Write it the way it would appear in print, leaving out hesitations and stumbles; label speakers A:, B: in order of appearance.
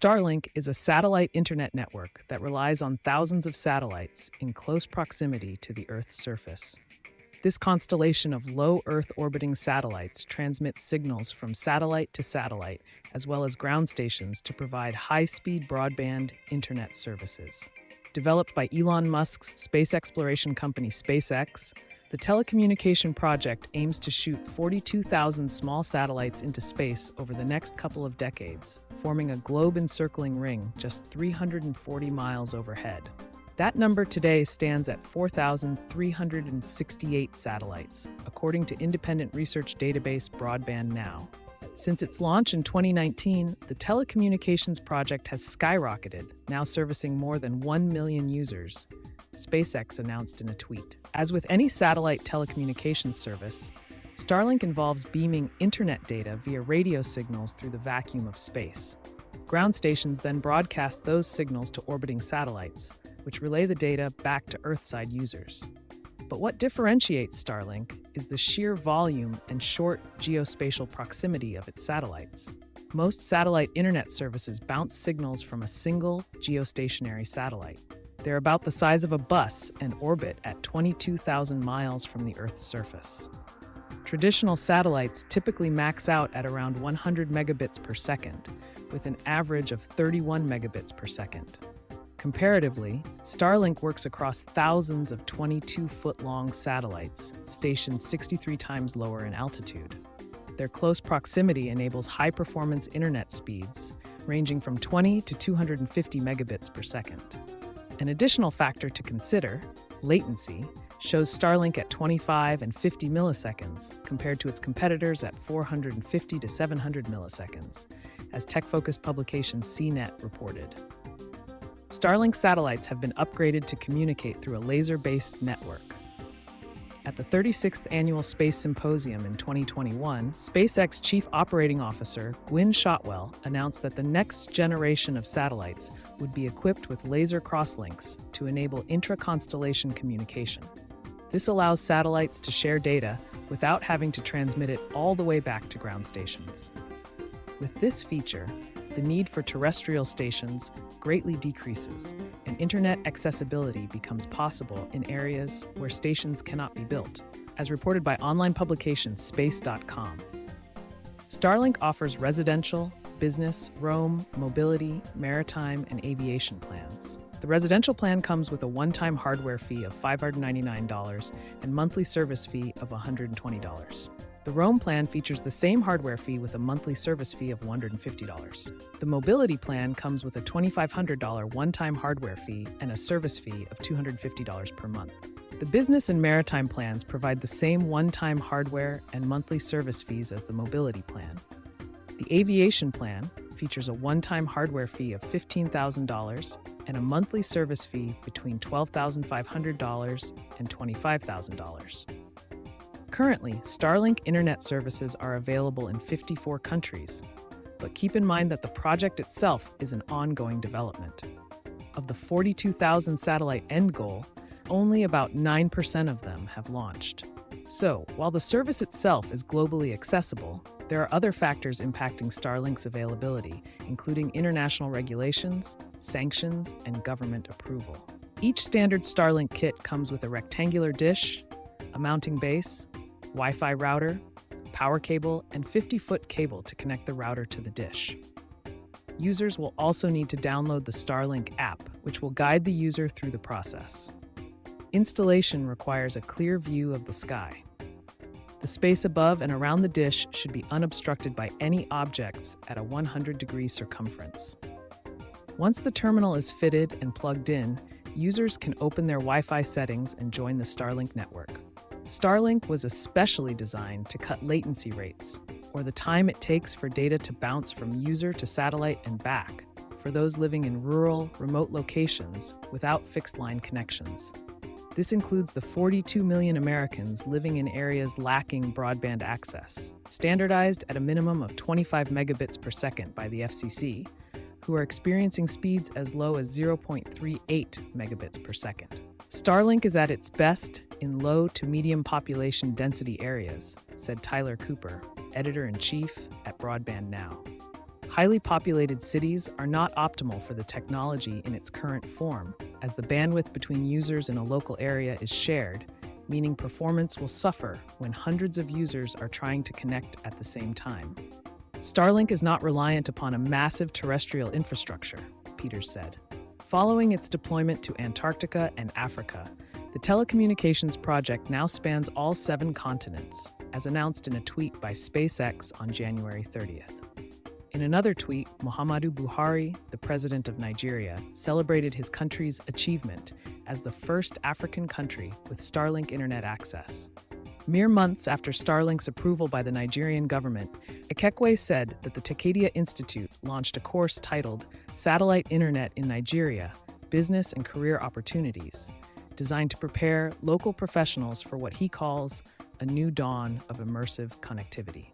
A: Starlink is a satellite internet network that relies on thousands of satellites in close proximity to the Earth's surface. This constellation of low Earth orbiting satellites transmits signals from satellite to satellite, as well as ground stations to provide high-speed broadband internet services. Developed by Elon Musk's space exploration company SpaceX, the telecommunication project aims to shoot 42,000 small satellites into space over the next couple of decades, forming a globe-encircling ring just 340 miles overhead. That number today stands at 4,368 satellites, according to independent research database Broadband Now. Since its launch in 2019, the telecommunications project has skyrocketed, now servicing more than 1 million users, SpaceX announced in a tweet. As with any satellite telecommunications service, Starlink involves beaming internet data via radio signals through the vacuum of space. Ground stations then broadcast those signals to orbiting satellites, which relay the data back to Earthside users. But what differentiates Starlink is the sheer volume and short geospatial proximity of its satellites. Most satellite internet services bounce signals from a single geostationary satellite. They're about the size of a bus and orbit at 22,000 miles from the Earth's surface. Traditional satellites typically max out at around 100 megabits per second, with an average of 31 megabits per second. Comparatively, Starlink works across thousands of 22-foot-long satellites, stationed 63 times lower in altitude. Their close proximity enables high-performance internet speeds, ranging from 20 to 250 megabits per second. An additional factor to consider, latency, shows Starlink at 25 and 50 milliseconds compared to its competitors at 450 to 700 milliseconds, as tech-focused publication CNET reported. Starlink satellites have been upgraded to communicate through a laser-based network. At the 36th Annual Space Symposium in 2021, SpaceX Chief Operating Officer Gwynne Shotwell announced that the next generation of satellites would be equipped with laser crosslinks to enable intra-constellation communication. This allows satellites to share data without having to transmit it all the way back to ground stations. With this feature, the need for terrestrial stations greatly decreases, and internet accessibility becomes possible in areas where stations cannot be built, as reported by online publication space.com. Starlink offers residential, business, roam, mobility, maritime, and aviation plans. The residential plan comes with a one-time hardware fee of $599 and monthly service fee of $120. The Roam plan features the same hardware fee with a monthly service fee of $150. The Mobility plan comes with a $2,500 one-time hardware fee and a service fee of $250 per month. The Business and Maritime plans provide the same one-time hardware and monthly service fees as the Mobility plan. The Aviation plan features a one-time hardware fee of $15,000 and a monthly service fee between $12,500 and $25,000. Currently, Starlink internet services are available in 54 countries, but keep in mind that the project itself is an ongoing development. Of the 42,000 satellite end goal, only about 9% of them have launched. So, while the service itself is globally accessible, there are other factors impacting Starlink's availability, including international regulations, sanctions, and government approval. Each standard Starlink kit comes with a rectangular dish, a mounting base, Wi-Fi router, power cable, and 50-foot cable to connect the router to the dish. Users will also need to download the Starlink app, which will guide the user through the process. Installation requires a clear view of the sky. The space above and around the dish should be unobstructed by any objects at a 100-degree circumference. Once the terminal is fitted and plugged in, users can open their Wi-Fi settings and join the Starlink network. Starlink was especially designed to cut latency rates, or the time it takes for data to bounce from user to satellite and back, for those living in rural, remote locations without fixed-line connections. This includes the 42 million Americans living in areas lacking broadband access, standardized at a minimum of 25 megabits per second by the FCC, who are experiencing speeds as low as 0.38 megabits per second. Starlink is at its best in low to medium population density areas, said Tyler Cooper, editor-in-chief at Broadband Now. Highly populated cities are not optimal for the technology in its current form, as the bandwidth between users in a local area is shared, meaning performance will suffer when hundreds of users are trying to connect at the same time. Starlink is not reliant upon a massive terrestrial infrastructure, Peters said. Following its deployment to Antarctica and Africa, the telecommunications project now spans all 7 continents, as announced in a tweet by SpaceX on January 30th. In another tweet, Muhammadu Buhari, the president of Nigeria, celebrated his country's achievement as the first African country with Starlink internet access. Mere months after Starlink's approval by the Nigerian government, Ekekwe said that the Takedia Institute launched a course titled Satellite Internet in Nigeria, Business and Career Opportunities, designed to prepare local professionals for what he calls a new dawn of immersive connectivity.